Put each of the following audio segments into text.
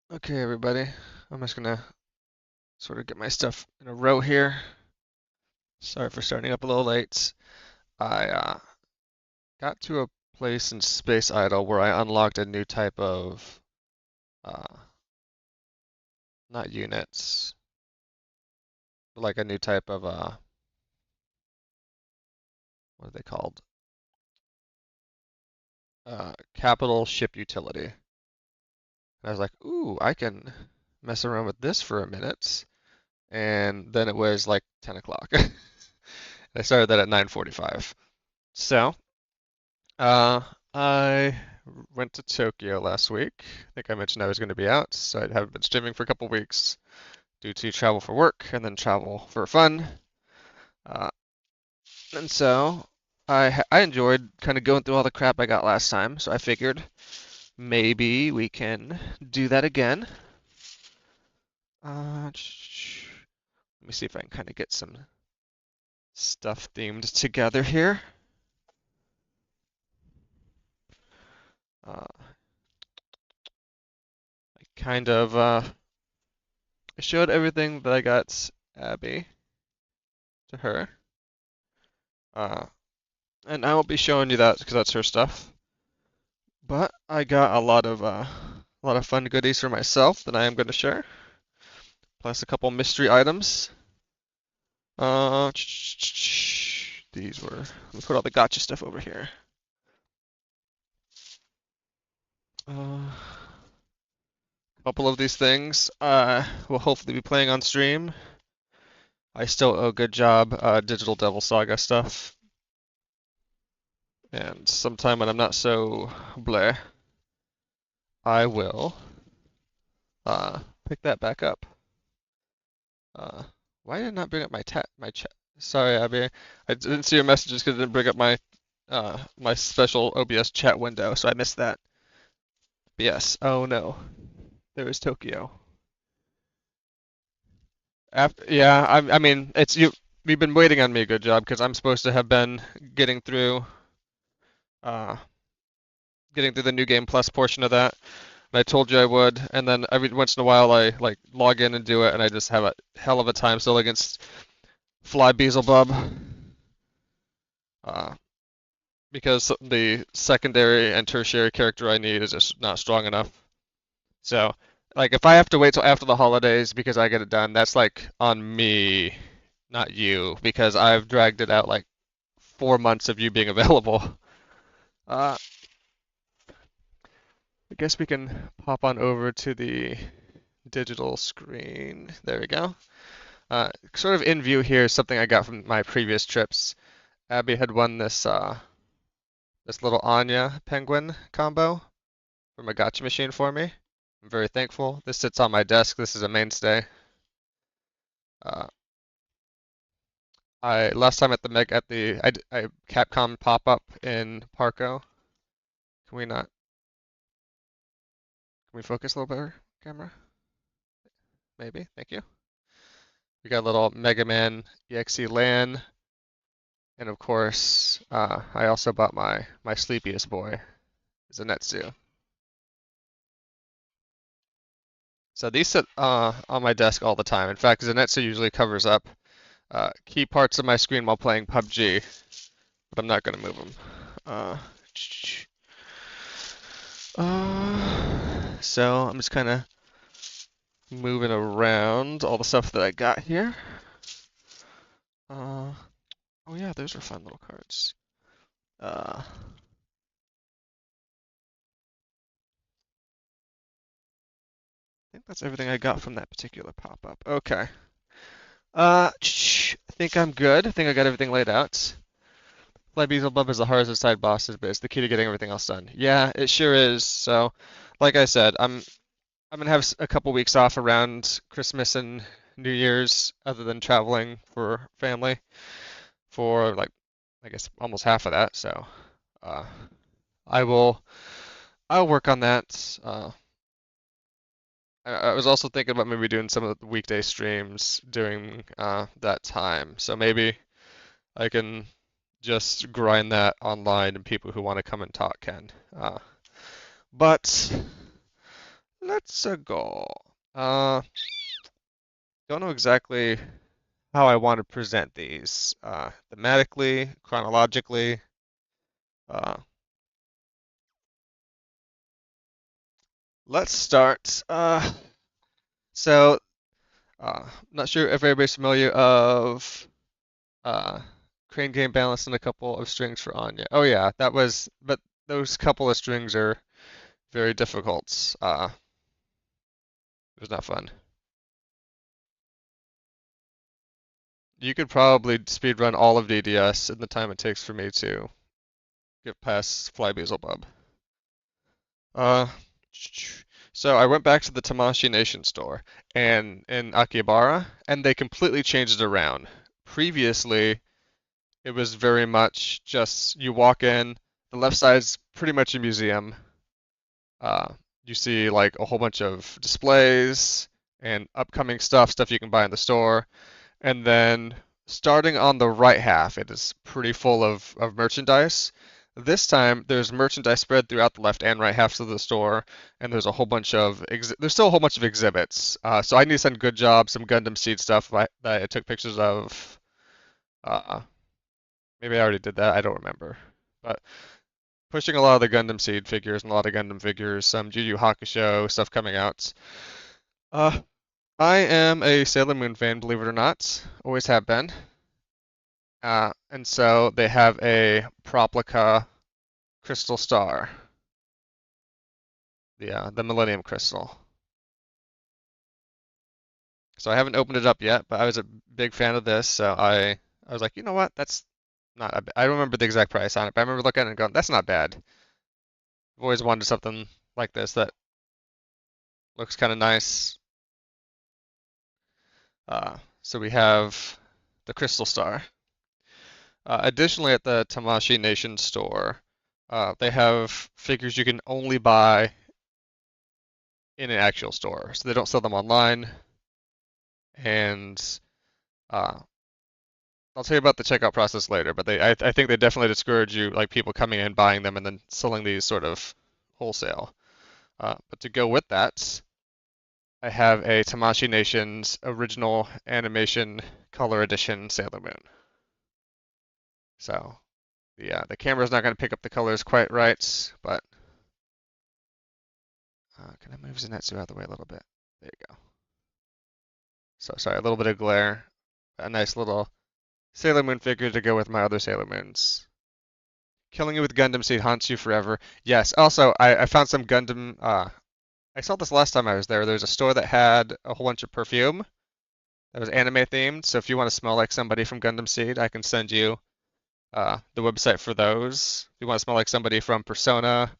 Okay, everybody. I'm just gonna sort of get my stuff in a row here. Sorry for starting up a little late. I got to a place in Space Idol where I unlocked a new type of, uh, not units, but like a new type of, what are they called? Capital ship utility. And I was like, ooh, I can mess around with this for a minute. And then it was like 10 o'clock. I started that at 9:45. So, Uh, I went to Tokyo last week. I think I mentioned I was going to be out, so I haven't been streaming for a couple weeks due to travel for work and then travel for fun. Uh, and so I enjoyed kind of going through all the crap I got last time, so I figured maybe we can do that again. Let me see if I can kind of get some stuff themed together here. I kind of I showed everything that I got Abby to her. Uh, and I won't be showing you that because that's her stuff. But I got a lot of fun goodies for myself that I am going to share, plus a couple mystery items. These were. Let me put all the gotcha stuff over here. A couple of these things will hopefully be playing on stream. I still owe Good Job Digital Devil Saga stuff, and sometime when I'm not so bleh, I will pick that back up. Uh, why did it not bring up my chat? Sorry, Abby. I didn't see your messages because it didn't bring up my special OBS chat window, so I missed that. But yes. Oh no. There is Tokyo. Yeah, I mean, it's you. You've been waiting on me, good job, because I'm supposed to have been getting through, uh, getting through the new game plus portion of that. And I told you I would, and then every once in a while I like log in and do it, and I just have a hell of a time still against Fly Beelzebub. Uh, because the secondary and tertiary character I need is just not strong enough. So, like, if I have to wait till after the holidays because I get it done, that's like on me, not you, because I've dragged it out like 4 months of you being available. Uh, I guess we can pop on over to the digital screen. There we go. Sort of in view here is something I got from my previous trips. Abby had won this little Anya penguin combo from a gotcha machine for me. I'm very thankful. This sits on my desk. This is a mainstay. Uh, I last time at the Meg at the I Capcom pop up in Parco. Can we not? Can we focus a little better, camera? Maybe. Thank you. We got a little Mega Man EXE LAN, and of course, I also bought my sleepiest boy, Zenitsu. So these sit on my desk all the time. In fact, Zenitsu usually covers up key parts of my screen while playing PUBG, but I'm not going to move them. Uh, so I'm just kind of moving around all the stuff that I got here. Oh yeah, those are fun little cards. I think that's everything I got from that particular pop-up. Okay. I think I'm good. I think I got everything laid out. Fly Beelzebub is the hardest of side bosses, but it's the key to getting everything else done. Yeah, it sure is. So, like I said, I'm gonna have a couple weeks off around Christmas and New Year's, other than traveling for family for like I guess almost half of that. So, uh, I will I'll work on that. I was also thinking about maybe doing some of the weekday streams during that time. So maybe I can just grind that online and people who want to come and talk can. But let's go. Uh, don't know exactly how I want to present these. Thematically, chronologically. Uh, let's start. So, I'm not sure if everybody's familiar of uh, Crane Game Balance and a couple of strings for Anya. Oh yeah, but those couple of strings are very difficult. It was not fun. You could probably speedrun all of DDS in the time it takes for me to get past Fly Beelzebub. Uh, so I went back to the Tamashii Nation store and in Akihabara, and they completely changed it around. Previously, it was very much just you walk in, the left side's pretty much a museum. Uh, you see like a whole bunch of displays and upcoming stuff you can buy in the store. And then starting on the right half, it is pretty full of merchandise. This time, there's merchandise spread throughout the left and right halves of the store, and there's a whole bunch of there's still a whole bunch of exhibits. So I need to send Good Job some Gundam Seed stuff that I took pictures of. Uh, Maybe I already did that. I don't remember. But pushing a lot of the Gundam Seed figures and a lot of Gundam figures, some Yu Yu Hakusho stuff coming out. Uh, I am a Sailor Moon fan, believe it or not. Always have been. And so they have a Proplica Crystal Star, the Millennium Crystal. So I haven't opened it up yet, but I was a big fan of this, so I was like, you know what? That's not I don't remember the exact price on it, but I remember looking at it and going, that's not bad. I've always wanted something like this that looks kind of nice. So we have the Crystal Star. Additionally, at the Tamashii Nation store, they have figures you can only buy in an actual store. So they don't sell them online. And uh, I'll tell you about the checkout process later, but I think they definitely discourage you, like people coming in, buying them, and then selling these sort of wholesale. But to go with that, I have a Tamashii Nation's original animation color edition Sailor Moon. So the camera's not going to pick up the colors quite right, but can I move Zenitsu out of the way a little bit? There you go. So sorry, a little bit of glare. A nice little Sailor Moon figure to go with my other Sailor Moons. Killing you with Gundam Seed haunts you forever. Yes. Also, I found some Gundam. I saw this last time I was there. There's a store that had a whole bunch of perfume that was anime themed. So if you want to smell like somebody from Gundam Seed, I can send you the website for those. If you want to smell like somebody from Persona.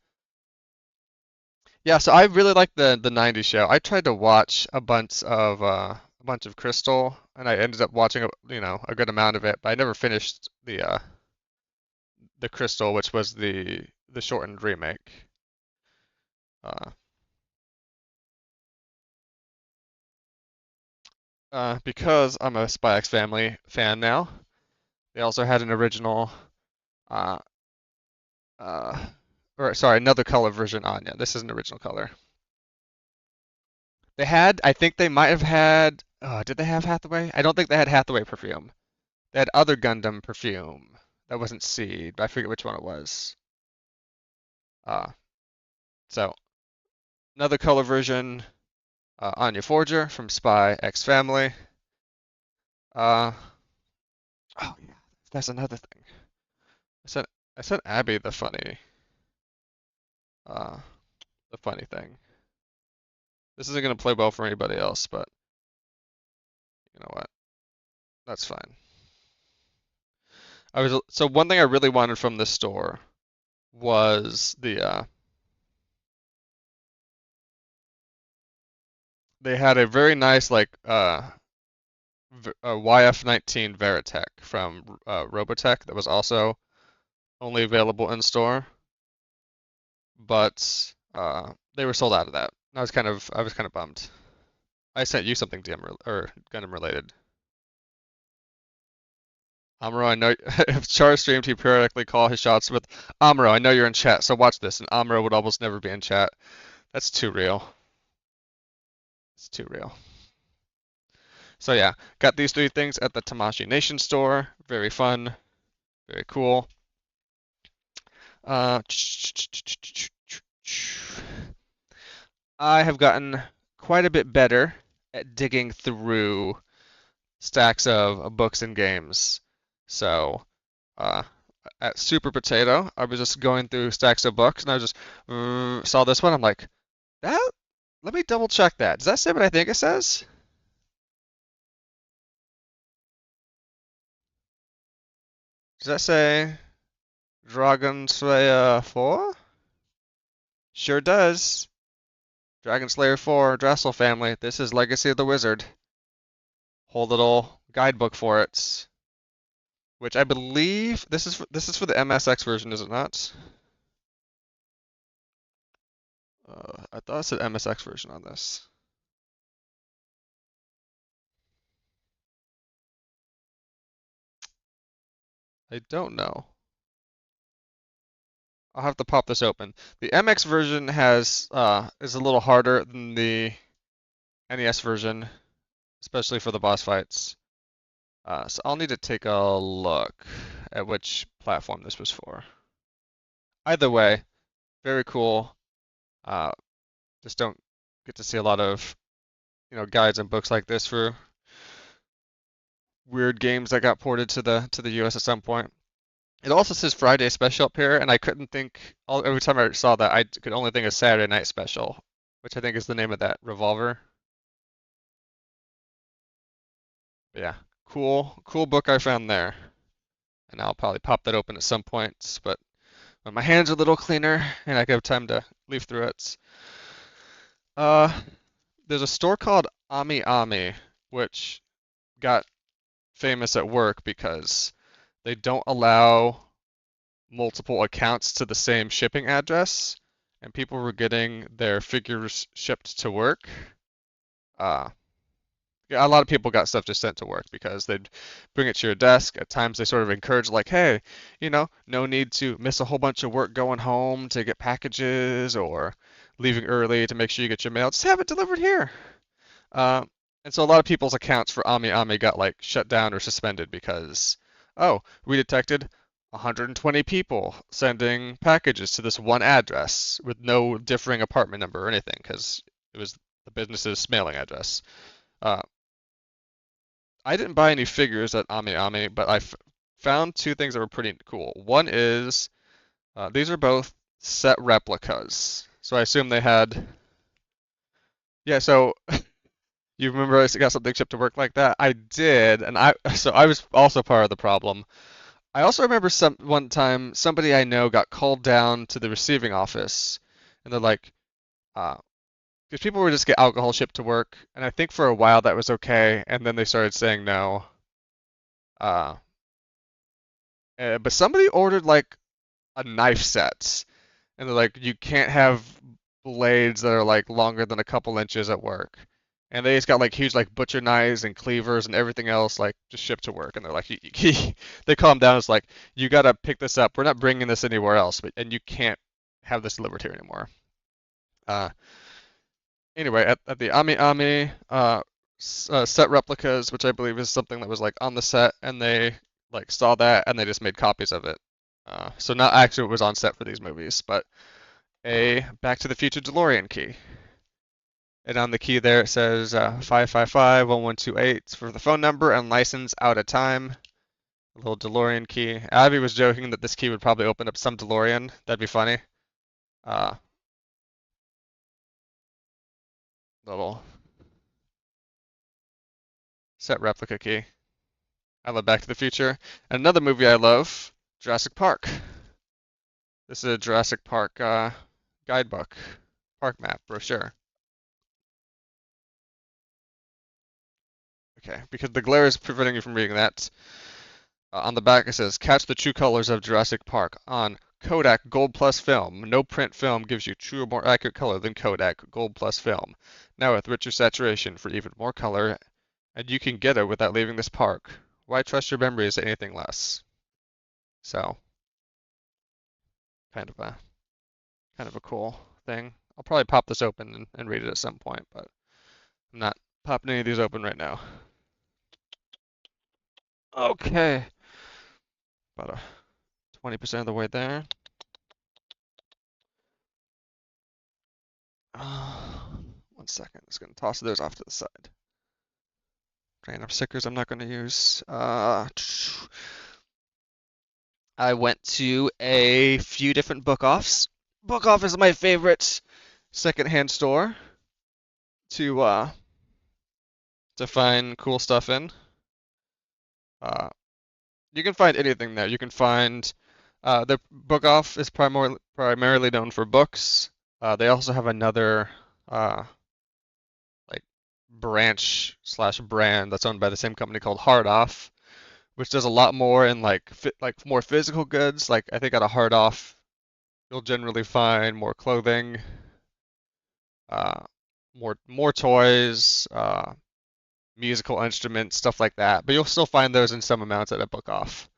Yeah. So I really like the '90s show. I tried to watch a bunch of Crystal, and I ended up watching a good amount of it, but I never finished the Crystal, which was the shortened remake. Uh, because I'm a Spy X Family fan now, they also had an original, uh, uh, or sorry, another color version Anya. This is an original color. I think they might have had, did they have Hathaway? I don't think they had Hathaway perfume. They had other Gundam perfume. That wasn't Seed, but I forget which one it was. Uh, so another color version, Anya Forger from Spy X Family. Uh, oh yeah, that's another thing. I sent Abby uh, the funny thing. This isn't gonna play well for anybody else, but you know what? That's fine. So one thing I really wanted from this store was they had a very nice like YF-19 Veritech from Robotech that was also only available in store, but they were sold out of that. I was kind of bummed. I sent you something or Gundam related. Amuro, I know if Char streamed, he periodically call his shots with Amuro. I know you're in chat, so watch this. And Amuro would almost never be in chat. That's too real. It's too real. So yeah, got these three things at the Tamashii Nation store. Very fun, very cool. Uh, I have gotten quite a bit better at digging through stacks of books and games. So, uh, at Super Potato, I was just going through stacks of books, and I just saw this one. I'm like, that. Let me double check that. Does that say what I think it says? Does that say Dragon Slayer 4? Sure does. Dragon Slayer 4, Drassel family. This is Legacy of the Wizard. Whole little guidebook for it, which I believe this is for the MSX version, is it not? I thought it said MSX version on this. I don't know. I'll have to pop this open. The MX version is a little harder than the NES version, especially for the boss fights. So I'll need to take a look at which platform this was for. Either way, very cool. Uh, just don't get to see a lot of, guides and books like this for weird games that got ported to the US at some point. It also says Friday special up here, and I couldn't think. Every time I saw that, I could only think of Saturday Night Special, which I think is the name of that revolver. But yeah, cool book I found there, and I'll probably pop that open at some point. But when my hands are a little cleaner and I have time to leaf through it, uh, there's a store called Ami Ami, which got famous at work because they don't allow multiple accounts to the same shipping address, and people were getting their figures shipped to work. Uh, yeah, a lot of people got stuff just sent to work because they'd bring it to your desk. At times, they sort of encourage, like, hey, no need to miss a whole bunch of work going home to get packages or leaving early to make sure you get your mail. Just have it delivered here. Uh, and so a lot of people's accounts for Ami Ami got like shut down or suspended because, oh, we detected 120 people sending packages to this one address with no differing apartment number or anything because it was the business's mailing address. Uh, I didn't buy any figures at Ami Ami, but I found two things that were pretty cool. One is these are both set replicas, so I assume they had. Yeah, so you remember I got something shipped to work like that? I did, and I was also part of the problem. I also remember one time somebody I know got called down to the receiving office, and they're like, because people would just get alcohol shipped to work, and I think for a while that was okay, and then they started saying no. Uh, but somebody ordered like a knife set, and they're like, you can't have blades that are like longer than a couple inches at work. And they just got like huge like butcher knives and cleavers and everything else like just shipped to work. And they're like, they calm down. It's like, you gotta pick this up. We're not bringing this anywhere else, and you can't have this delivered here anymore. Uh, anyway, at the Ami Ami set replicas, which I believe is something that was like on the set, and they like saw that and they just made copies of it. So not actually what was on set for these movies, but a Back to the Future DeLorean key. And on the key there it says 555-1128 for the phone number and license out of time. A little DeLorean key. Abby was joking that this key would probably open up some DeLorean. That'd be funny. Uh, Little set replica key. I love Back to the Future. And another movie I love, Jurassic Park. This is a Jurassic Park guidebook, park map brochure. Okay, because the glare is preventing you from reading that. On the back it says, catch the true colors of Jurassic Park on Kodak Gold Plus film. No print film gives you truer, more accurate color than Kodak Gold Plus film. Now with richer saturation for even more color, and you can get it without leaving this park. Why trust your memories to anything less? So, kind of a kind of a cool thing. I'll probably pop this open and read it at some point, but I'm not popping any of these open right now. Okay. About a 20% of the way there. One second. Just gonna toss those off to the side. Random stickers I'm not gonna use. I went to a few different book offs. Book off is my favorite secondhand store to find cool stuff in. Uh, you can find anything there. You can find the book off is primarily known for books. They also have another uh, like branch slash brand that's owned by the same company called Hard Off, which does a lot more in like more physical goods. Like I think at a Hard Off, you'll generally find more clothing, uh, more toys, musical instruments, stuff like that. But you'll still find those in some amounts at a book off.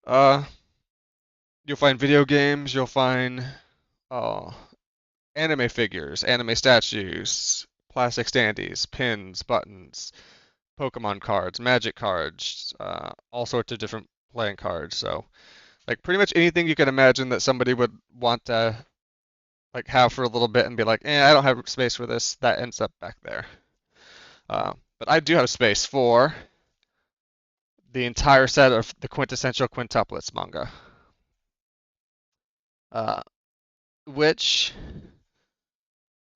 Uh, you'll find video games. You'll find uh, anime figures, anime statues, plastic standees, pins, buttons, Pokemon cards, Magic cards, all sorts of different playing cards. So, like pretty much anything you can imagine that somebody would want to like have for a little bit and be like, I don't have space for this. That ends up back there. But I do have space for the entire set of the quintessential quintuplets manga, uh, which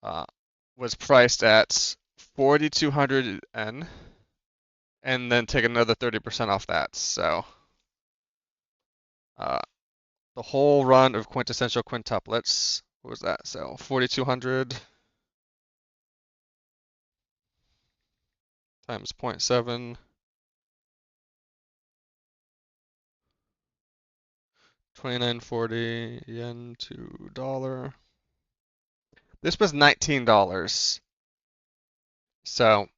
uh, was priced at 4,200 yen, and then take another 30% off that. So uh, the whole run of quintessential quintuplets, what was that? So 4,200 times 0.7, 2940 yen to dollar. This was $19. So,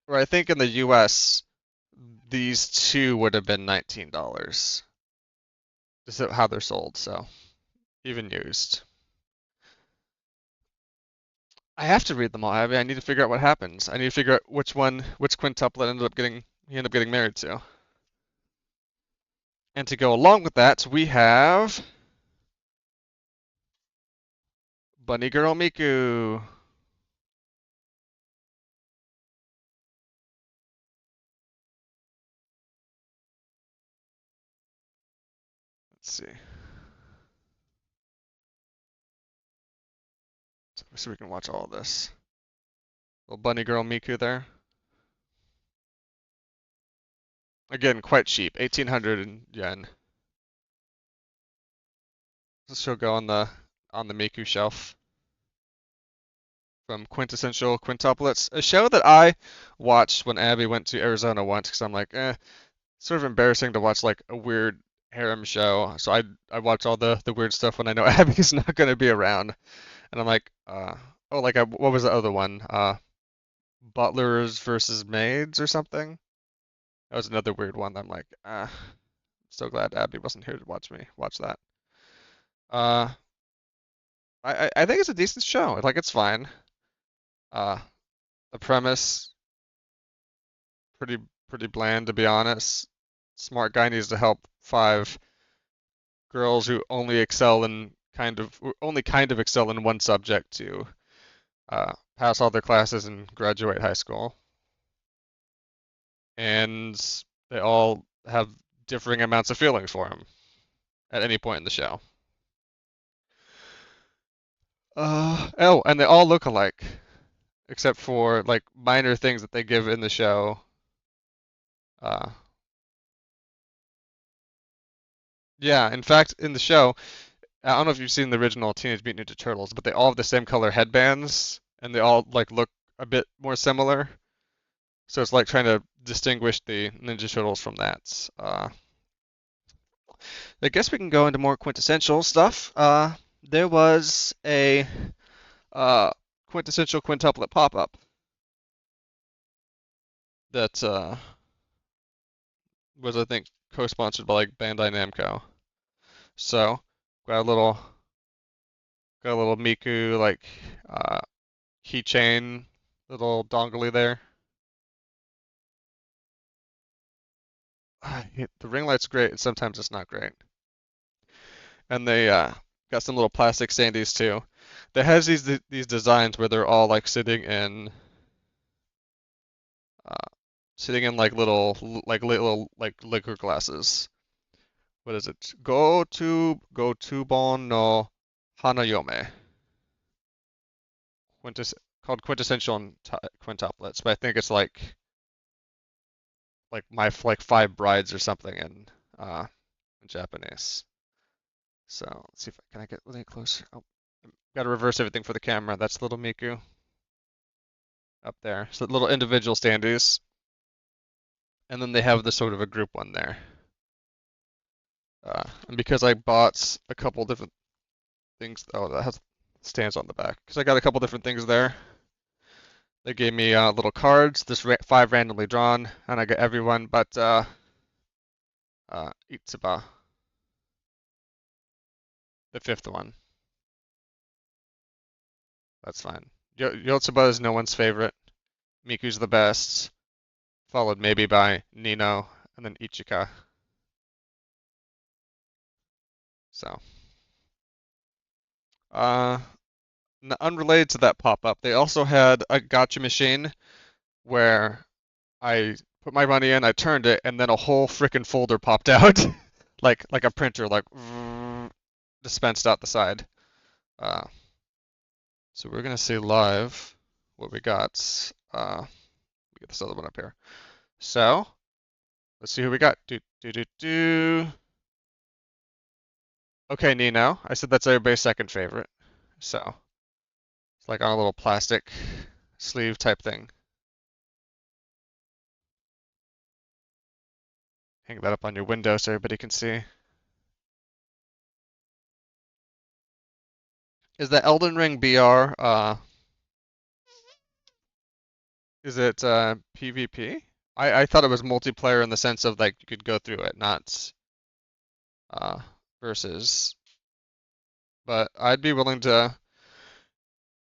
or I think in the US, these two would have been $19. This is how they're sold, so even used. I have to read them all, Abby. I need to figure out what happens. I need to figure out which quintuplet he ended up getting married to. And to go along with that, we have Bunny Girl Miku. Let's see. So we can watch all of this. Little Bunny Girl Miku there. Again, quite cheap, 1,800 yen. This will go on the Miku shelf. From Quintessential Quintuplets, a show that I watched when Abby went to Arizona once, because I'm like, sort of embarrassing to watch like a weird harem show. So I watch all the weird stuff when I know Abby's not gonna be around, and I'm like, oh, like what was the other one? Butlers versus Maids or something. That was another weird one. I'm like, so glad Abby wasn't here to watch that. Uh, I think it's a decent show. Like it's fine. Uh, the premise pretty pretty bland to be honest. Smart guy needs to help five girls who only kind of excel in one subject to pass all their classes and graduate high school. And they all have differing amounts of feelings for him at any point in the show. Oh, and they all look alike, except for like minor things that they give in the show. Uh, yeah, in fact, in the show, I don't know if you've seen the original Teenage Mutant Ninja Turtles, but they all have the same color headbands, and they all like look a bit more similar. So it's like trying to distinguish the Ninja Turtles from that. I guess we can go into more quintessential stuff. There was a uh, quintessential quintuplet pop-up that was, I think, co-sponsored by like Bandai Namco. So got a little Got a little Miku like keychain, little dongly there. The ring light's great, and sometimes it's not great. And they got some little plastic standees too. That has these designs where they're all like uh, sitting in like little like liquor glasses. What is it? Go to bon no Hanayome. Quintes Called quintessential quintuplets, but I think it's like five brides or something in Japanese. So let's see if can I get any closer. Oh, got to reverse everything for the camera. That's little Miku up there. So little individual standees, and then they have the sort of a group one there. And because I bought a couple different things, oh, that has stands on the back. Because I got a couple different things there. They gave me little cards. There's five randomly drawn, and I got everyone but Itsuba, the fifth one. That's fine. Yotsuba is no one's favorite. Miku's the best, followed maybe by Nino and then Ichika. So, uh, unrelated to that pop-up, they also had a gacha machine where I put my money in, I turned it, and then a whole freaking folder popped out, like a printer, like dispensed out the side. Uh, so we're gonna see live what we got. We get this other one up here. So let's see who we got. Do. Okay, Nino. I said that's everybody's second favorite. So it's like on a little plastic sleeve type thing. Hang that up on your window so everybody can see. Is that Elden Ring BR? Is it PvP? I thought it was multiplayer in the sense of like you could go through it, not uh versus. But I'd be willing to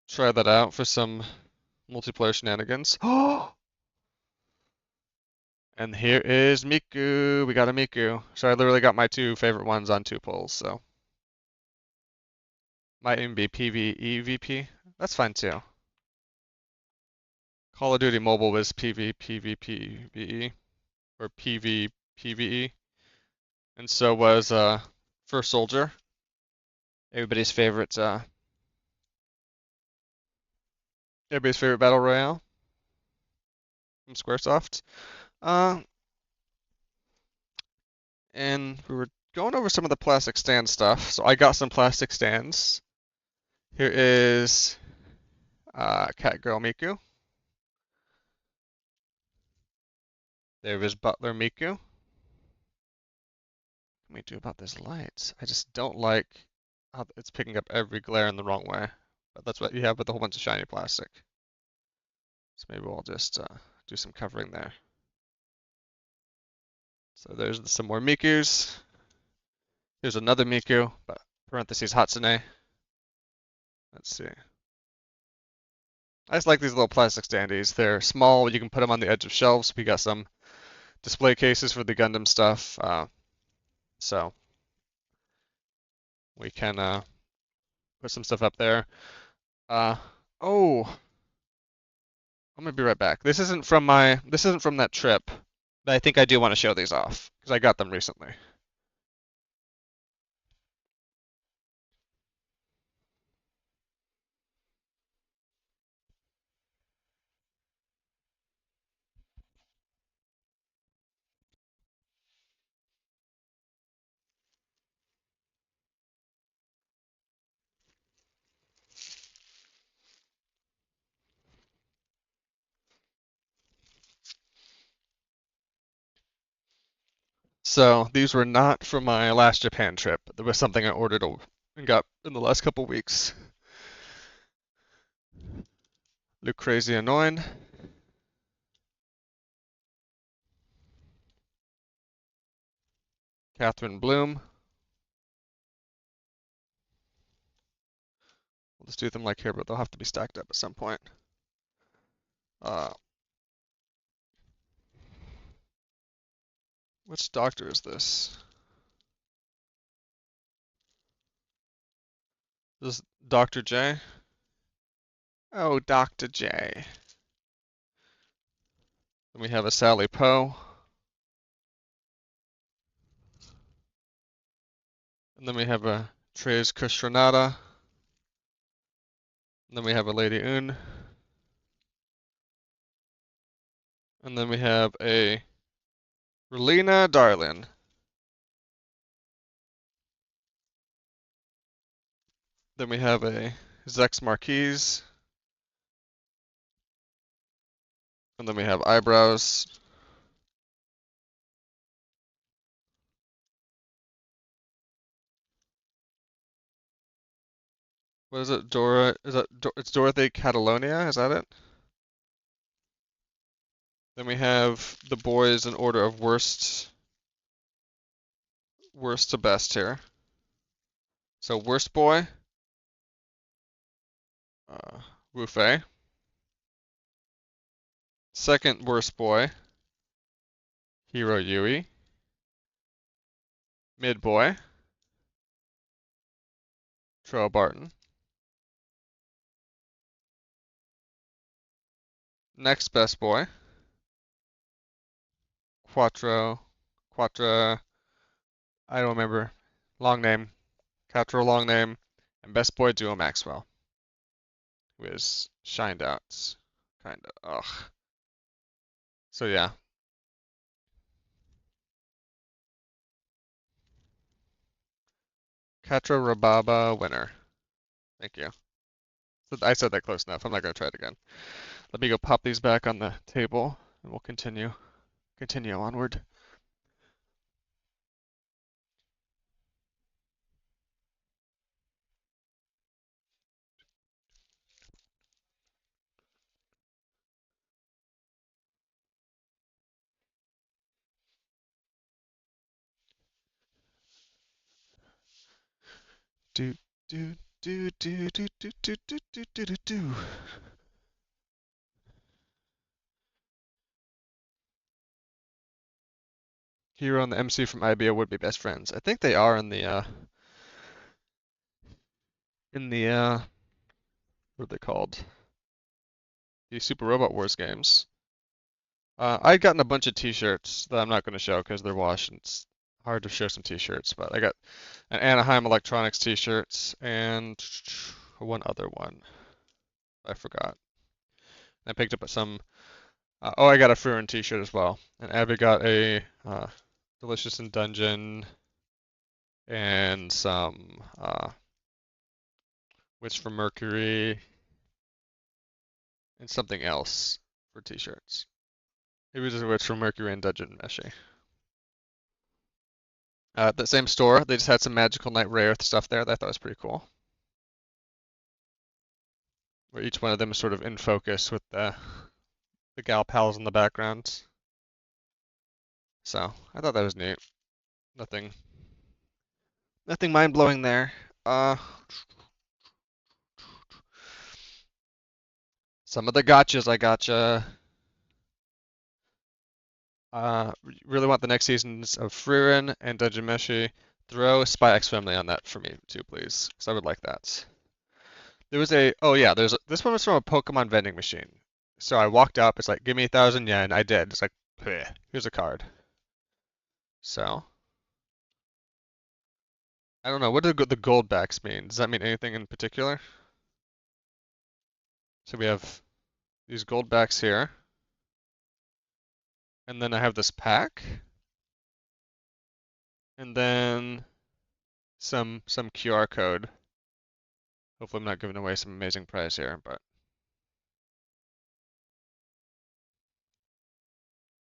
try that out for some multiplayer shenanigans. Oh! And here is Miku. We got a Miku. So I literally got my two favorite ones on two pulls, so. Might even be PvE VP. That's fine too. Call of Duty Mobile was PvPvPvE or PvPvE. And so was First Soldier. Everybody's favorite battle royale from Squaresoft. Uh, and we were going over some of the plastic stand stuff. So I got some plastic stands. Here is Cat Girl Miku. There is Butler Miku. What can we do about this light? I just don't like how it's picking up every glare in the wrong way. But that's what you have with a whole bunch of shiny plastic. So maybe we'll just do some covering there. So there's some more Mikus. Here's another Miku, but parentheses Hatsune. Let's see. I just like these little plastic standees. They're small. You can put them on the edge of shelves. We got some display cases for the Gundam stuff. So we can put some stuff up there. Oh, I'm gonna be right back. This isn't from that trip, but I think I do want to show these off because I got them recently. So these were not from my last Japan trip. There was something I ordered and got in the last couple weeks. Luke Crazy Annoying. Catherine Bloom. Let's do them like here, but they'll have to be stacked up at some point. Which doctor is this? This is Dr. J? Oh, Dr. J. Then we have a Sally Poe. And then we have a Tres Custronata. And then we have a Lady Un. And then we have a Relina Darlin. Then we have a Zex Marquise. And then we have Eyebrows. What is it? Dora? Is that it's Dorothy Catalonia? Is that it? Then we have the boys in order of worst to best here. So worst boy, Wu Fei. Second worst boy, Hero Yui. Mid boy, Tro Barton. Next best boy, Quattro, Quattra, I don't remember. Long name, Quattro long name. And best boy, Duo Maxwell, who is shined out, kinda. Ugh. So yeah. Quattro Rababa winner. Thank you. I said that close enough. I'm not gonna try it again. Let me go pop these back on the table and we'll continue onward. Do do do do do do do do do do do do. Hero and the MC from IBO would be best friends. I think they are in the what are they called? The Super Robot Wars games. I'd gotten a bunch of t-shirts that I'm not going to show because they're washed and it's hard to show some t-shirts, but I got an Anaheim Electronics t-shirts and one other one. I forgot. I picked up some oh, I got a Furin t-shirt as well. And Abby got a Delicious in Dungeon and some Witch from Mercury and something else for t-shirts. It was just a Witch from Mercury and Dungeon Meshi. The same store, they just had some Magical Knight Rare stuff there that I thought was pretty cool. Where each one of them is sort of in focus with the gal pals in the background. So I thought that was neat. Nothing mind-blowing there. Some of the gotchas I gotcha. Really want the next seasons of Frieren and Dungeon Meshi. Throw Spy X Family on that for me too, please, because I would like that. There was oh yeah, this one was from a Pokemon vending machine. So I walked up, it's like, give me 1,000 yen. I did. It's like, here's a card. So I don't know. What do the gold backs mean? Does that mean anything in particular? So we have these gold backs here. And then I have this pack. And then some QR code. Hopefully I'm not giving away some amazing prize here, but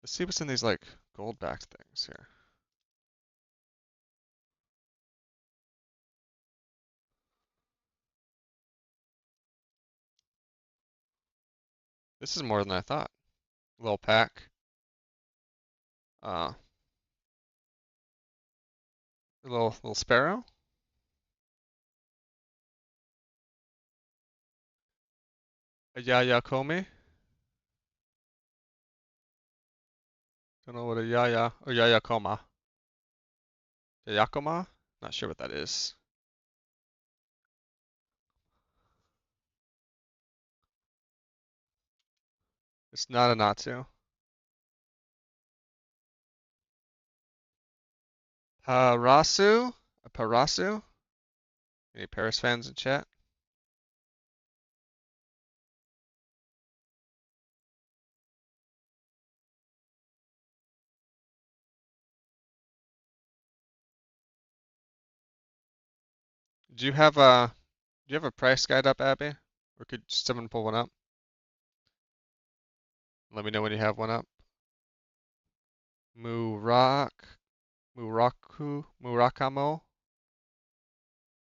let's see what's in these like gold backed things here. This is more than I thought. Little pack. A little sparrow. A yaya komi? Don't know what a yaya or yaya koma. Yayakoma? Not sure what that is. It's not a natsu. Parasu? A Parasu? Any Paris fans in chat? Do you have a price guide up, Abby? Or could someone pull one up? Let me know when you have one up. Murakamo?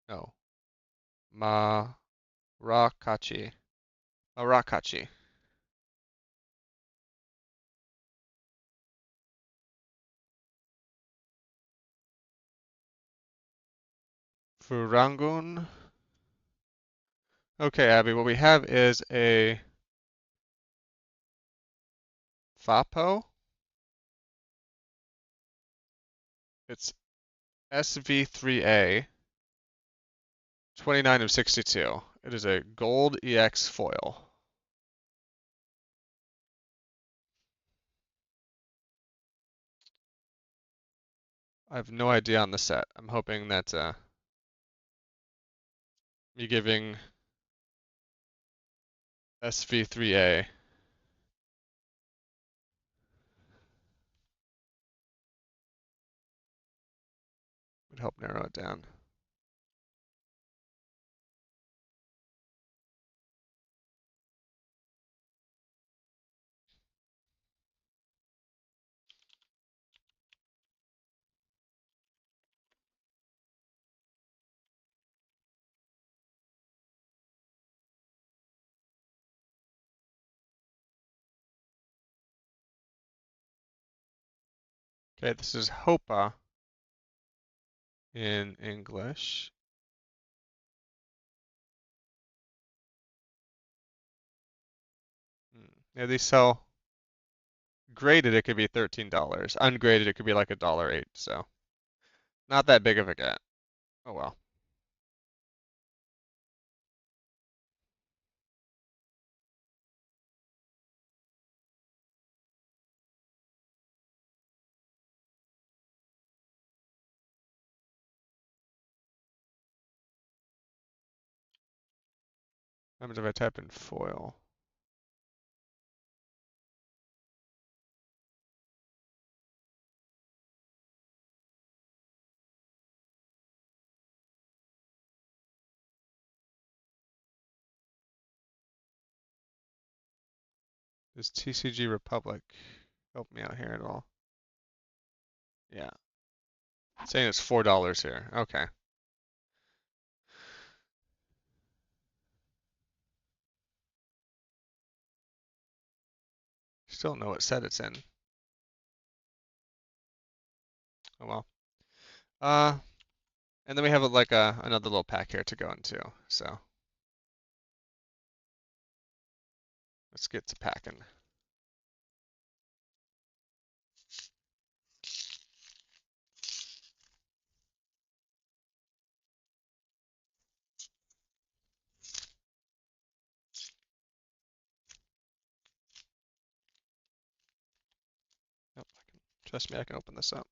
No. Marakachi. Marakachi. Furangun. Okay, Abby, what we have is a Fapo. It's SV3A, 29 of 62. It is a gold EX foil. I have no idea on the set. I'm hoping that me giving SV3A would help narrow it down. Okay, this is Hopa in English. Yeah, these sell graded, it could be $13. Ungraded, it could be like $1.08. So not that big of a get. Oh well. How much if I type in foil? Does TCG Republic help me out here at all? Yeah. It's saying it's $4 here. Okay. Still don't know what set it's in. Oh well. And then we have like another little pack here to go into. So let's get to packing. Yep, trust me, I can open this up.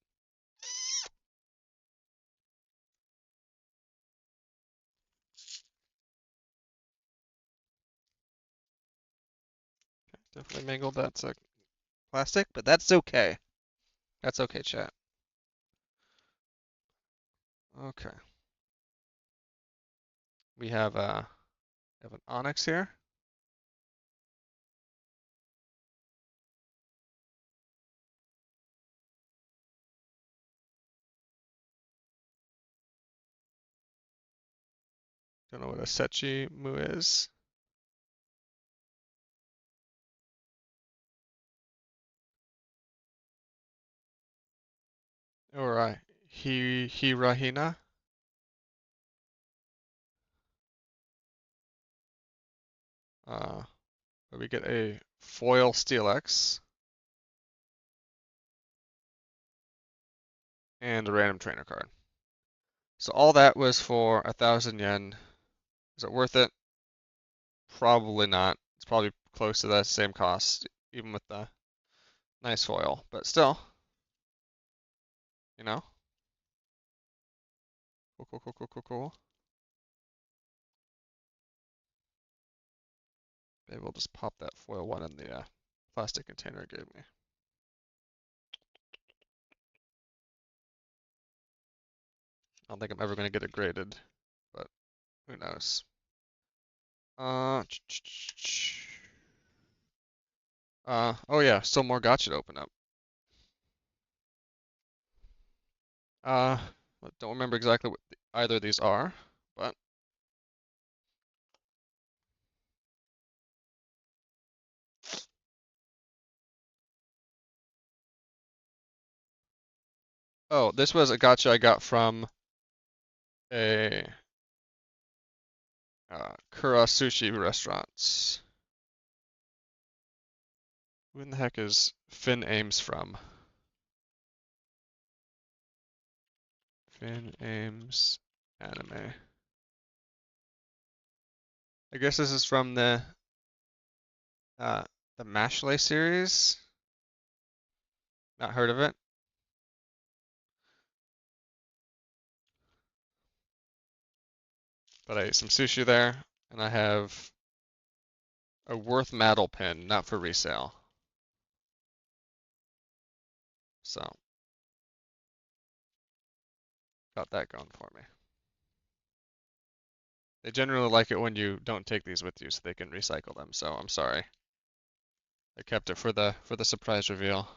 Definitely mangled that plastic, but that's okay. That's okay, chat. Okay. We have an Onyx here. Don't know what a Sechi Mu is. Or Hirahina. But we get a foil Steelix and a random trainer card. So all that was for 1,000 yen. Is it worth it? Probably not. It's probably close to the same cost, even with the nice foil. But still, you know? Cool, cool, cool, cool, cool, cool. Maybe we'll just pop that foil one in the plastic container it gave me. I don't think I'm ever going to get it graded, but who knows. Oh yeah, still more gacha to open up. I don't remember exactly what either of these are, but oh, this was a gacha I got from a Kura Sushi restaurants. Who in the heck is Finn Ames from? Finn Ames anime. I guess this is from uh the Mashley series. Not heard of it. But I ate some sushi there, and I have a Worth Metal pin, not for resale. So got that going for me. They generally like it when you don't take these with you so they can recycle them, so I'm sorry. I kept it for the surprise reveal.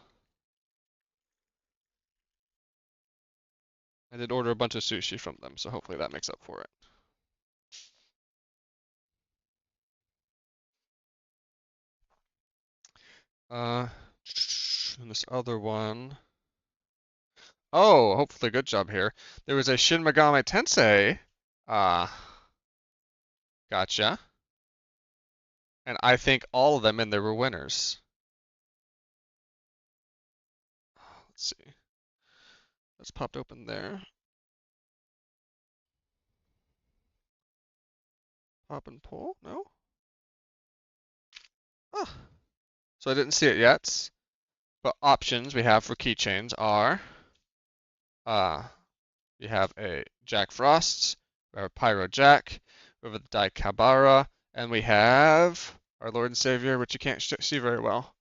I did order a bunch of sushi from them, so hopefully that makes up for it. And this other one. Oh, hopefully good job here. There was a Shin Megami Tensei. Uh, gotcha. And I think all of them in there were winners. Let's see. That's popped open there. Pop and pull? No? Ah. So I didn't see it yet. But options we have for keychains are we have a Jack Frost, we have a Pyro Jack, we have a Daikabara, and we have our Lord and Savior, which you can't see very well,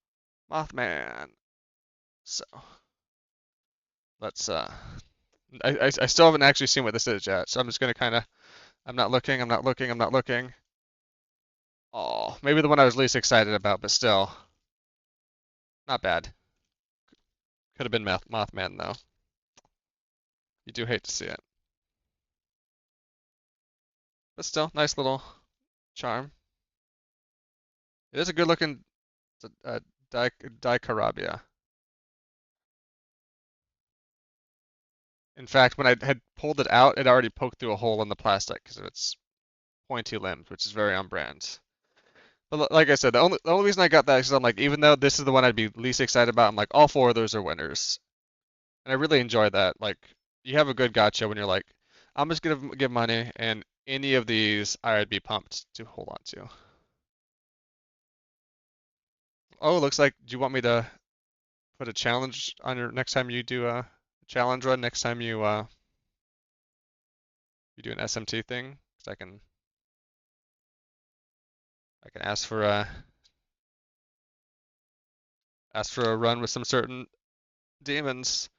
Mothman. So let's I still haven't actually seen what this is yet, so I'm just gonna kind of I'm not looking, I'm not looking, I'm not looking. Oh, maybe the one I was least excited about, but still not bad. Could have been Mothman though. You do hate to see it, but still nice little charm. It is a good looking Dicarabia. In fact, when I had pulled it out, it already poked through a hole in the plastic because of its pointy limbs, which is very on brand. But like I said, the only reason I got that is 'cause I'm like, even though this is the one I'd be least excited about, I'm like, all four of those are winners, and I really enjoy that. Like, you have a good gotcha when you're like, I'm just gonna give money, and any of these I'd be pumped to hold on to. Oh, looks like, do you want me to put a challenge on your next time you do a challenge run? Next time you do an SMT thing, 'cause I can ask for a run with some certain demons.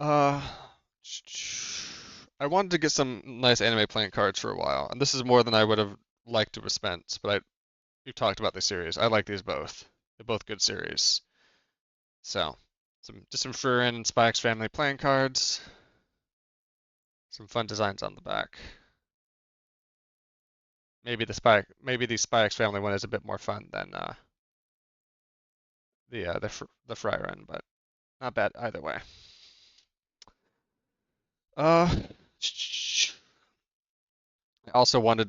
Uh, I wanted to get some nice anime playing cards for a while, and this is more than I would have liked to have spent. But we've talked about this series. I like these both. They're both good series. So, just some Furin and Spike's family playing cards. Some fun designs on the back. Maybe the Spike's family one is a bit more fun than the Fryren, but not bad either way. I also wanted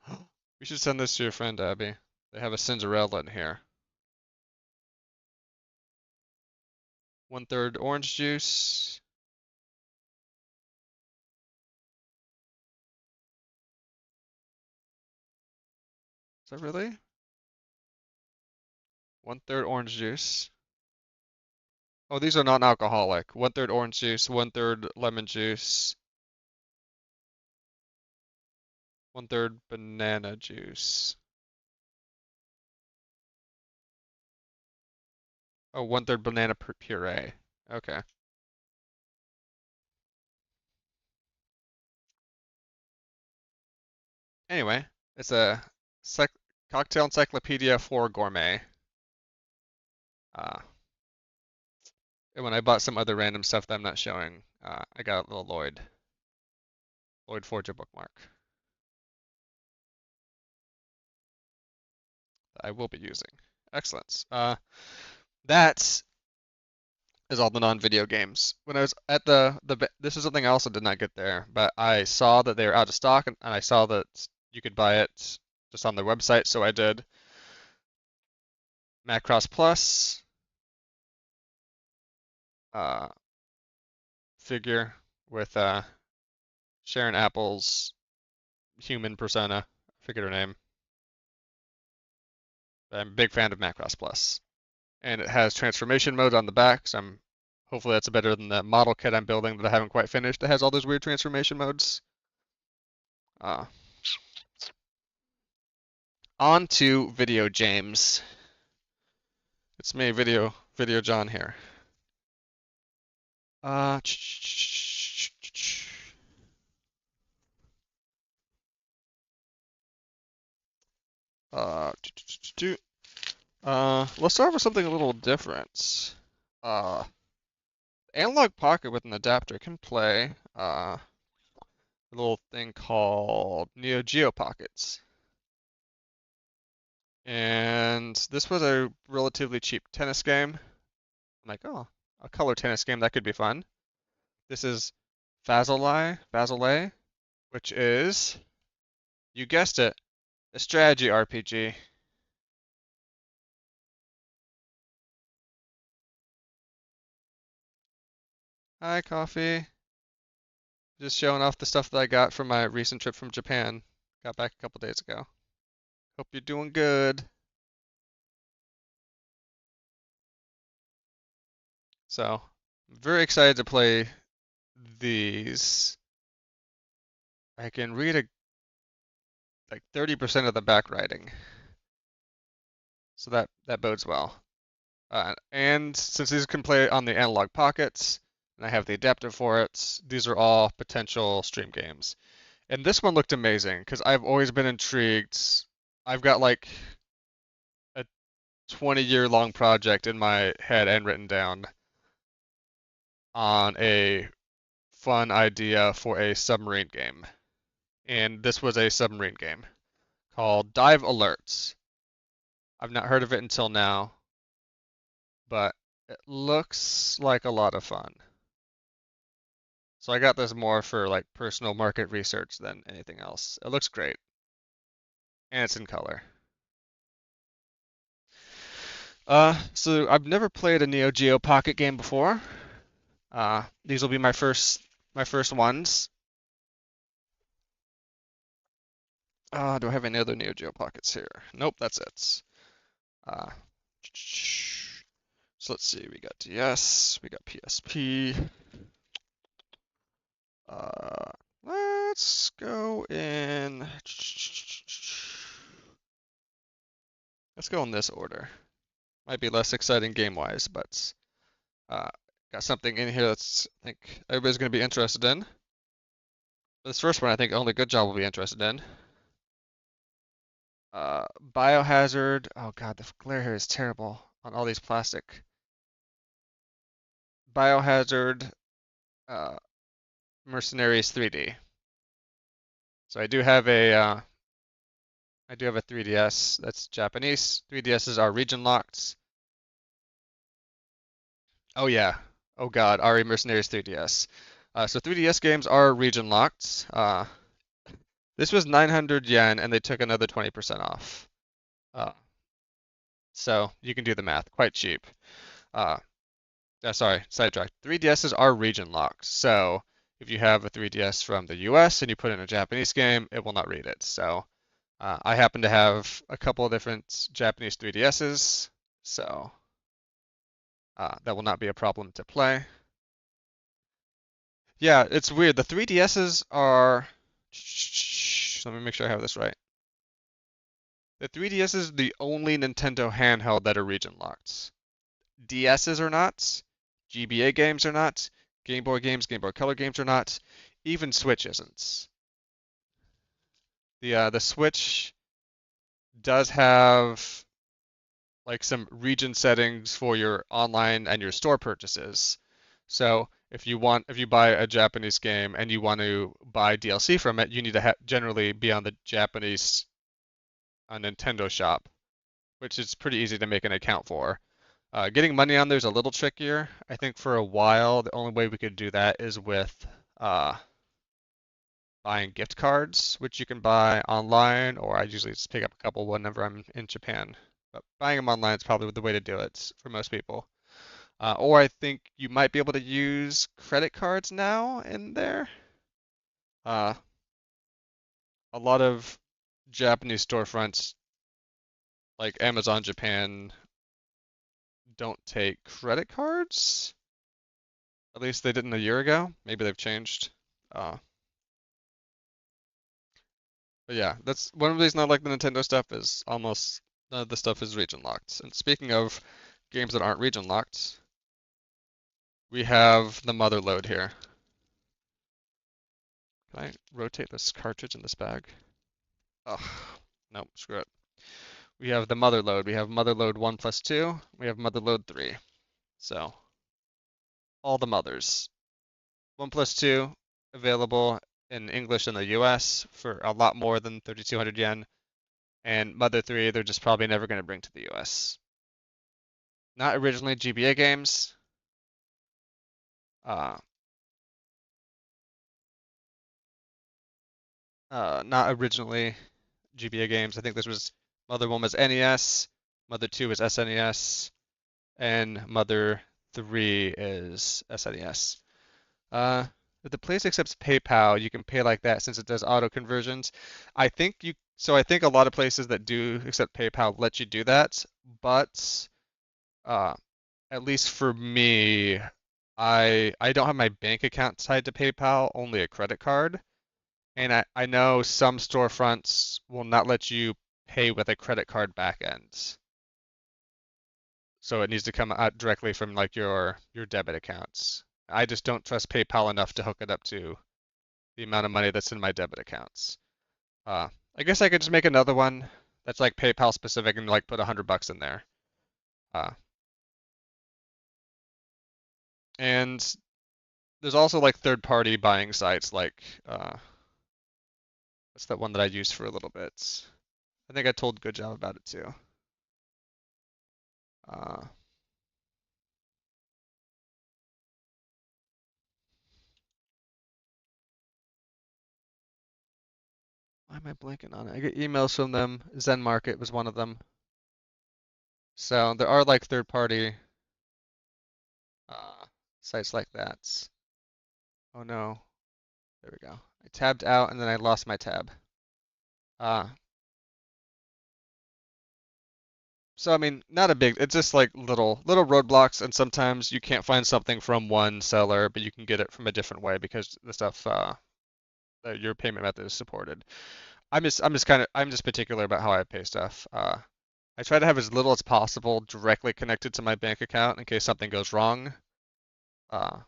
We should send this to your friend, Abby. They have a Cinderella in here. 1/3 orange juice. Is that really? 1/3 orange juice. Oh, these are non-alcoholic. 1/3 orange juice, 1/3 lemon juice, 1/3 banana juice. Oh, 1/3 banana puree. Okay. Anyway, it's a cocktail encyclopedia for gourmet. Uh, and when I bought some other random stuff that I'm not showing, I got a little Lloyd Forger bookmark that I will be using. Excellent. That is all the non-video games. When I was at this is something else I did not get there, but I saw that they were out of stock, and I saw that you could buy it just on their website, so I did. Macross Plus uh, figure with Sharon Apple's human persona. I forget her name. I'm a big fan of Macross Plus, and it has transformation mode on the back, so hopefully that's better than the model kit I'm building that I haven't quite finished. It has all those weird transformation modes. Uh, on to video James. It's me, video John here. Uh, uh, let's start with something a little different. Uh, Analog Pocket with an adapter can play a little thing called Neo Geo Pockets. And this was a relatively cheap tennis game. I'm like, oh, a color tennis game, that could be fun. This is Fazolai, which is, you guessed it, a strategy RPG. Hi, Coffee. Just showing off the stuff that I got from my recent trip from Japan. Got back a couple days ago. Hope you're doing good. So, I'm very excited to play these. I can read like 30% of the back writing, so that bodes well. And since these can play on the Analog Pockets, and I have the adapter for it, these are all potential stream games. And this one looked amazing because I've always been intrigued. I've got like a 20-year long project in my head and written down on a fun idea for a submarine game. And this was a submarine game called Dive Alerts. I've not heard of it until now, but it looks like a lot of fun. So I got this more for like personal market research than anything else. It looks great. And it's in color. So I've never played a Neo Geo Pocket game before. These will be my first ones. Do I have any other Neo Geo Pockets here? Nope, that's it. Uh, so let's see, we got DS, we got PSP. Let's go in. Let's go in this order. Might be less exciting game-wise, but got something in here that's I think everybody's going to be interested in. This first one, I think only Good Job will be interested in. Biohazard. Oh God, the glare here is terrible on all these plastic. Biohazard Mercenaries 3D. So I do have a 3DS that's Japanese. 3DSs are region locked. Oh yeah. Oh God, RE Mercenaries 3DS. So 3DS games are region locked. This was 900 yen, and they took another 20% off. Uh, so you can do the math. Quite cheap. Uh, sorry, sidetracked. 3DSs are region locked. So if you have a 3DS from the US and you put in a Japanese game, it will not read it. So I happen to have a couple of different Japanese 3DSs, so that will not be a problem to play. Yeah, it's weird. The 3DSs are. Let me make sure I have this right. The 3DS is the only Nintendo handheld that are region locked. DSs are not, GBA games are not, Game Boy games, Game Boy Color games are not, even Switch isn't. The Switch does have like some region settings for your online and your store purchases. So if you buy a Japanese game and you want to buy DLC from it, you need to generally be on the Japanese Nintendo shop, which is pretty easy to make an account for. Getting money on there is a little trickier. I think for a while, the only way we could do that is with uh, buying gift cards, which you can buy online, or I usually just pick up a couple whenever I'm in Japan. But buying them online is probably the way to do it for most people. Or I think you might be able to use credit cards now in there. Uh, a lot of Japanese storefronts, like Amazon Japan, don't take credit cards. At least they didn't a year ago. Maybe they've changed. Uh, but yeah, that's one of the reasons I like the Nintendo stuff is almost none of the stuff is region locked. And speaking of games that aren't region locked, we have the mother load here. Can I rotate this cartridge in this bag? Ugh, nope, screw it. We have the mother load. We have mother load 1 plus 2. We have mother load 3. So all the mothers. 1 plus 2 available in English in the US for a lot more than 3,200 yen. And Mother 3, they're just probably never going to bring to the US. Not originally GBA games. Uh, not originally GBA games. I think this was Mother 1 was NES, Mother 2 was SNES, and Mother 3 is SNES. If the place accepts PayPal, you can pay like that since it does auto conversions. I think a lot of places that do accept PayPal let you do that, but uh, at least for me, I don't have my bank account tied to PayPal, only a credit card. And I know some storefronts will not let you pay with a credit card back end. So it needs to come out directly from like your debit accounts. I just don't trust PayPal enough to hook it up to the amount of money that's in my debit accounts. I guess I could just make another one that's like PayPal specific and like put $100 in there. Uh, and there's also like third-party buying sites like what's that one that I used for a little bit? I think I told Good Job about it too. Uh, why am I blanking on it? I get emails from them. Zen Market was one of them. So there are like third-party uh, sites like that. Oh no, there we go. I tabbed out and then I lost my tab. Uh, so I mean, not a big. It's just like little roadblocks, and sometimes you can't find something from one seller, but you can get it from a different way because the stuff your payment method is supported. I'm just particular about how I pay stuff. I try to have as little as possible directly connected to my bank account in case something goes wrong. Uh,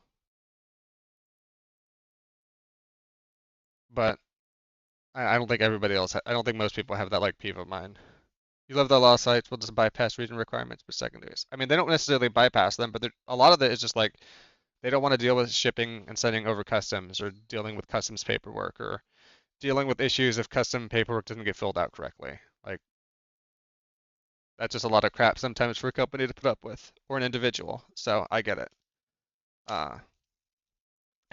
but I don't think everybody else. I don't think most people have that like peeve of mind. You love the law sites, will just bypass region requirements for secondaries. I mean, they don't necessarily bypass them, but a lot of it is just like they don't want to deal with shipping and sending over customs or dealing with customs paperwork or dealing with issues if custom paperwork doesn't get filled out correctly. Like that's just a lot of crap sometimes for a company to put up with or an individual. So I get it. Uh,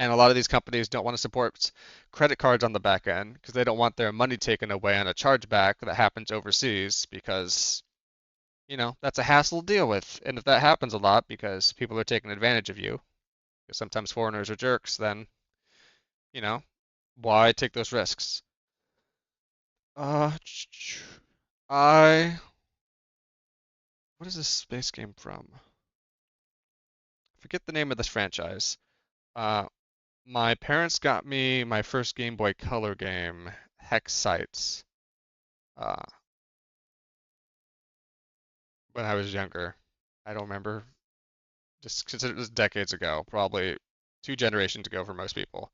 And a lot of these companies don't want to support credit cards on the back end because they don't want their money taken away on a chargeback that happens overseas because, that's a hassle to deal with. And if that happens a lot because people are taking advantage of you, because sometimes foreigners are jerks, then, you know, why take those risks? Uh, I, what is this space game from? Forget the name of this franchise. Uh, my parents got me my first Game Boy Color game, Hex Sites, uh, when I was younger. I don't remember. Just consider it was decades ago, probably 2 generations ago for most people.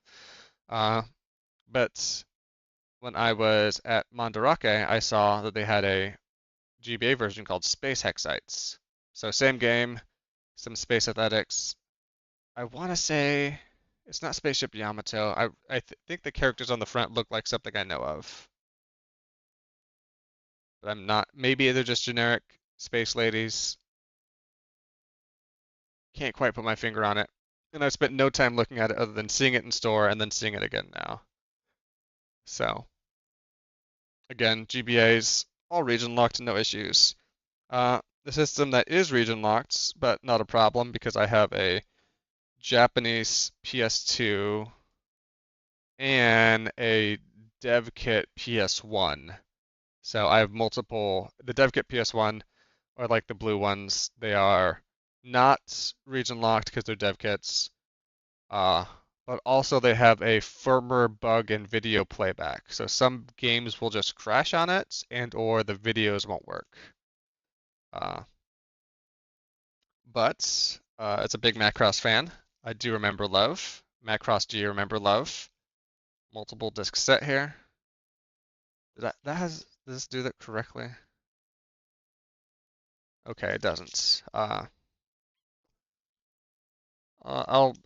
Uh, but when I was at Mandarake, I saw that they had a GBA version called Space Hex Sites. So same game, some space athletics. I want to say it's not Spaceship Yamato. I think the characters on the front look like something I know of, but I'm not. Maybe they're just generic space ladies. Can't quite put my finger on it. And I spent no time looking at it other than seeing it in store and then seeing it again now. So again, GBA's all region locked, no issues. The system that is region locked, but not a problem because I have a Japanese PS2 and a DevKit PS1. So I have multiple. The DevKit PS1 are like the blue ones. They are not region locked because they're dev kits. Uh, but also they have a firmware bug in video playback. So some games will just crash on it and or the videos won't work. Uh, but as a big Macross fan, I do remember love. Macross G remember love. Multiple disc set here. Does this do that correctly? Okay, it doesn't. I'll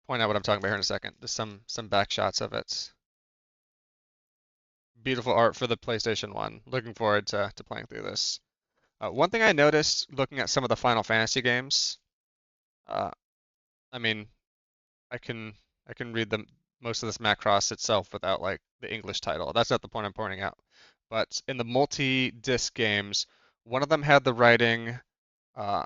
point out what I'm talking about here in a second. There's some back shots of it. Beautiful art for the PlayStation 1. Looking forward to playing through this. One thing I noticed looking at some of the Final Fantasy games, uh, I mean, I can I can read them most of this Macross itself without like the English title. That's not the point I'm pointing out. But in the multi-disc games, one of them had the writing, uh,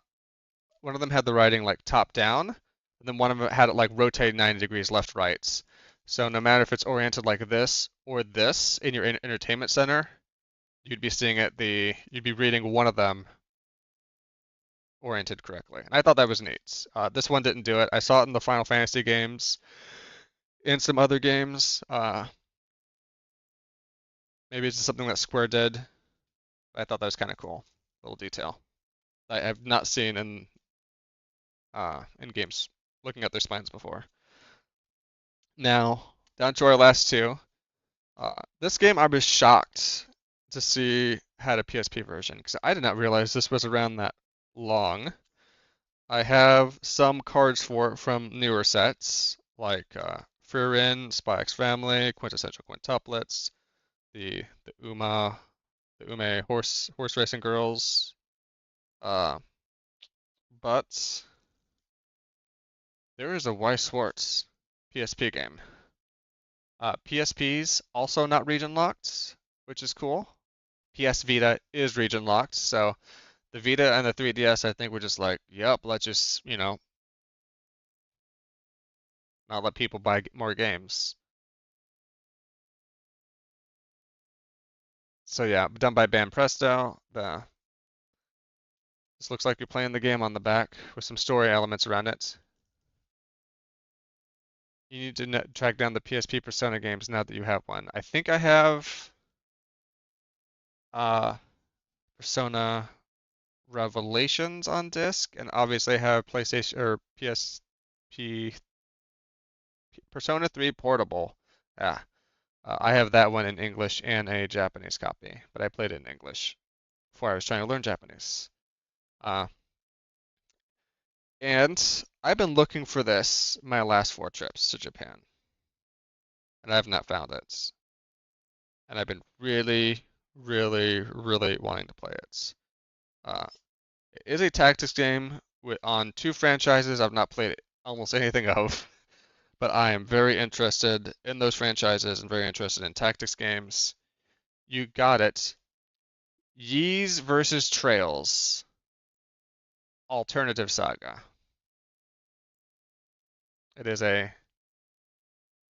one of them had the writing like top down, and then one of them had it like rotated 90 degrees left right. So no matter if it's oriented like this or this in your entertainment center, you'd be seeing you'd be reading one of them oriented correctly. And I thought that was neat. This one didn't do it. I saw it in the Final Fantasy games, in some other games. Maybe it's just something that Square did. I thought that was kind of cool, little detail. I have not seen in games looking at their spines before. Now, down to our last two. This game I was shocked to see had a PSP version because I did not realize this was around that long. I have some cards for it from newer sets like Frieren, Spy X Family, Quintessential Quintuplets, the Ume horse racing girls. Uh, but there is a Weiss Schwarz PSP game. PSP's also not region locked, which is cool. PS Vita is region locked, so the Vita and the 3DS I think were just like, yep, let's just, not let people buy more games. So yeah, done by Banpresto. This looks like you're playing the game on the back with some story elements around it. You need to track down the PSP Persona games now that you have one. I think I have uh, Persona Revelations on disc, and obviously I have PlayStation or PSP Persona 3 Portable. Yeah, I have that one in English and a Japanese copy, but I played it in English before I was trying to learn Japanese. Uh, and I've been looking for this my last 4 trips to Japan, and I have not found it. And I've been really, really, really wanting to play it. Uh, it is a tactics game on 2 franchises I've not played almost anything of, but I am very interested in those franchises and very interested in tactics games. You got it. Ys versus Trails. Alternative Saga. It is a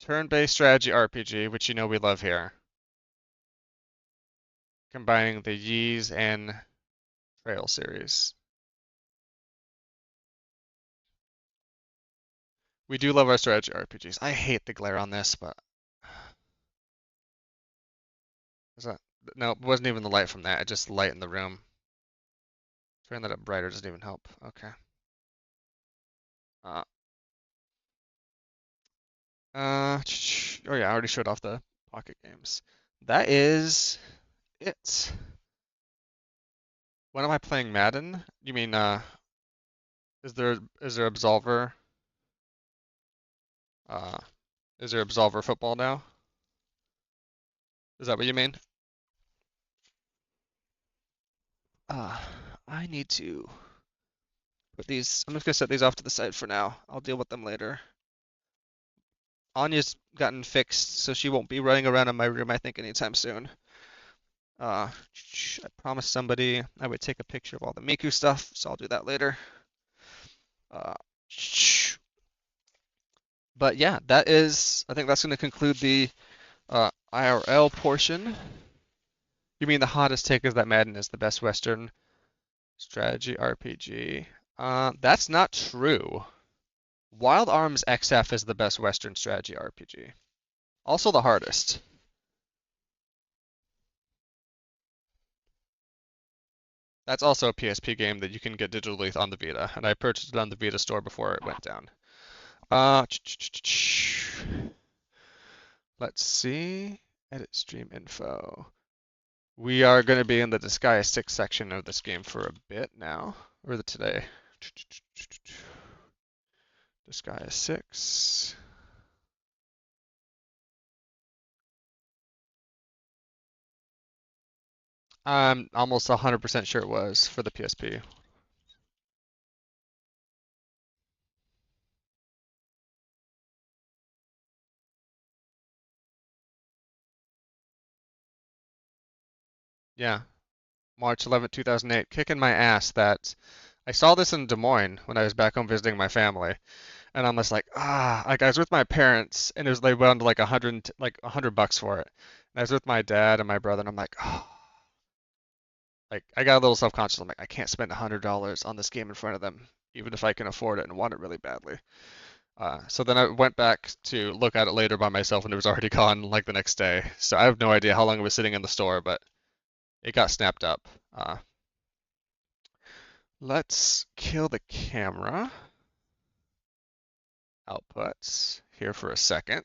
turn-based strategy RPG, which you know we love here, combining the Ys and Trail series. We do love our strategy RPGs. I hate the glare on this, but is that no, it wasn't even the light from that. It just light in the room. Turn that up brighter doesn't even help. Okay. Uh, oh yeah, I already showed off the pocket games. That is it. When am I playing Madden? You mean is there Absolver? Uh, is there Absolver football now? Is that what you mean? Uh, I need to put these. I'm just gonna set these off to the side for now. I'll deal with them later. Anya's gotten fixed, so she won't be running around in my room, I think, anytime soon. I promised somebody I would take a picture of all the Miku stuff, so I'll do that later. But yeah, that is, I think that's going to conclude the IRL portion. You mean the hottest take is that Madden is the best Western strategy RPG? That's not true. Wild Arms XF is the best Western strategy RPG. Also the hardest. That's also a PSP game that you can get digitally on the Vita, and I purchased it on the Vita store before it went down. Let's see. Edit stream info. We are going to be in the Disgaea 6 section of this game for a bit now, or today. Disgaea 6. I'm almost 100% sure it was for the PSP. Yeah, March 11th, 2008. Kicking my ass that I saw this in Des Moines when I was back home visiting my family, and I'm just like, like I was with my parents, and it was they went to like $100 for it. And I was with my dad and my brother, and I'm like, like I got a little self-conscious. I'm like, I can't spend $100 on this game in front of them, even if I can afford it and want it really badly. So then I went back to look at it later by myself, and it was already gone like the next day. So I have no idea how long it was sitting in the store, but it got snapped up. Let's kill the camera. Outputs here for a second.